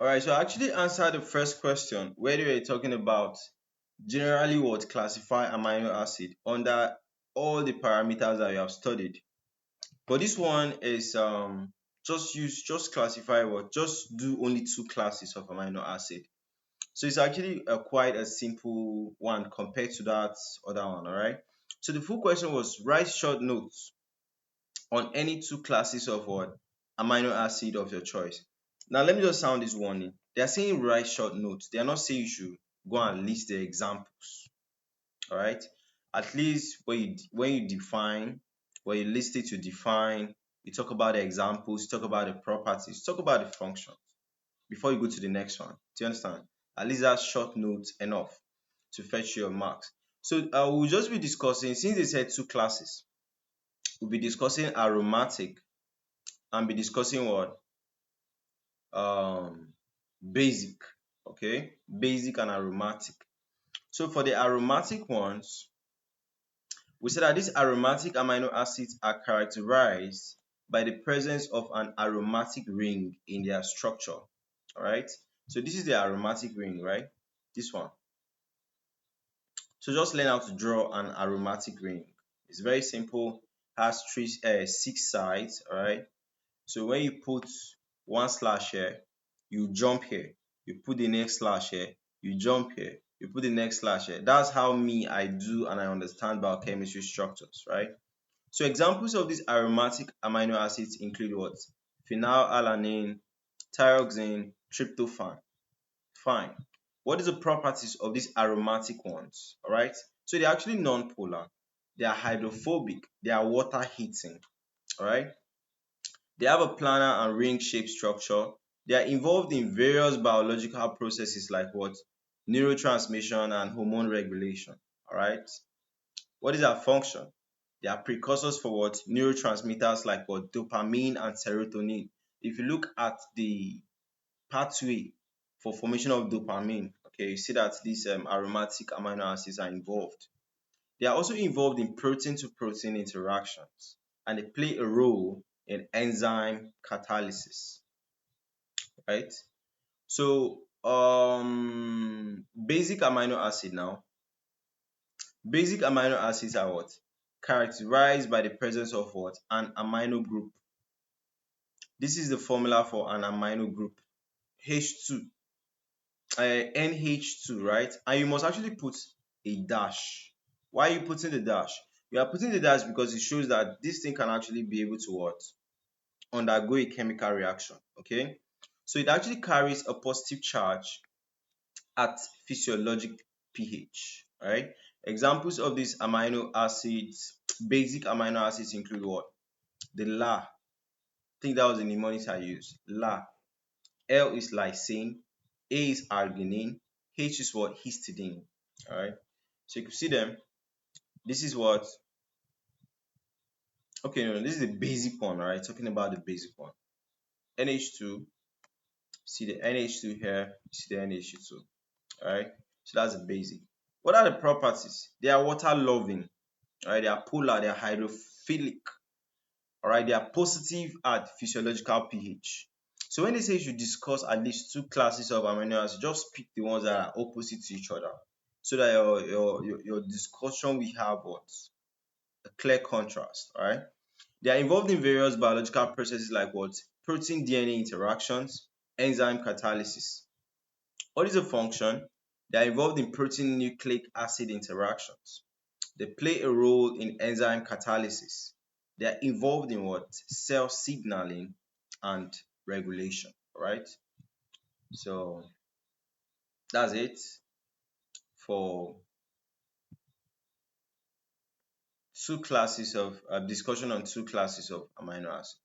All right, so I actually answered the first question where they were talking about generally what classify amino acid under all the parameters that you have studied. But this one is just classify what just do only two classes of amino acid. So it's actually quite a simple one compared to that other one. All right. So the full question was write short notes on any two classes of what amino acid of your choice. Now let me just sound this warning. They are saying write short notes. They are not saying you should go and list the examples. All right. At least when you define, when you list it, you define. You talk about the examples. You talk about the properties. Talk about the functions before you go to the next one. Do you understand? At least that's short notes enough to fetch your marks. So we'll just be discussing, since they said two classes, we'll be discussing aromatic and be discussing what um basic. Okay, basic and aromatic. So for the aromatic ones, we said that these aromatic amino acids are characterized by the presence of an aromatic ring in their structure. All right, so this is the aromatic ring, right? This one. So just learn how to draw an aromatic ring. It's very simple, has six sides. All right, so when you put one slash here, you jump here. You put the next slash here, you jump here. You put the next slash here. That's how I do and I understand biochemistry structures, right? So examples of these aromatic amino acids include what? Phenylalanine, tyrosine, tryptophan. Fine. What is the properties of these aromatic ones? All right. So they're actually non-polar. They are hydrophobic. They are water heating. All right. They have a planar and ring-shaped structure. They are involved in various biological processes like what? Neurotransmission and hormone regulation. All right. What is their function? They are precursors for what? Neurotransmitters like what? Dopamine and serotonin. If you look at the pathway for formation of dopamine, okay, you see that these aromatic amino acids are involved. They are also involved in protein to protein interactions and they play a role in enzyme catalysis, right? So basic amino acid now. Basic amino acids are what? Characterized by the presence of what? An amino group. This is the formula for an amino group. H2, NH2, right? And you must actually put a dash. Why are you putting the dash? You are putting the dash because it shows that this thing can actually be able to what? Undergo a chemical reaction, okay? So it actually carries a positive charge at physiologic pH, right? Examples of these amino acids, basic amino acids include what? The La. I think that was the mnemonics I used. La. L is lysine. A is arginine. H is what? Histidine. All right. So you can see them. This is what? Okay, no, this is the basic one, right? Talking about the basic one. NH2. See the NH2 here. See the NH2. All right. So that's the basic. What are the properties? They are water loving. All right. They are polar. They are hydrophilic. All right. They are positive at physiological pH. So when they say you should discuss at least two classes of amino acids, just pick the ones that are opposite to each other, so that your discussion will have what? A clear contrast. All right. They are involved in various biological processes like what? Protein DNA interactions, enzyme catalysis. What is the function? They are involved in protein nucleic acid interactions. They play a role in enzyme catalysis. They are involved in what? Cell signaling and regulation. All right. So that's it for two classes of discussion on two classes of amino acids.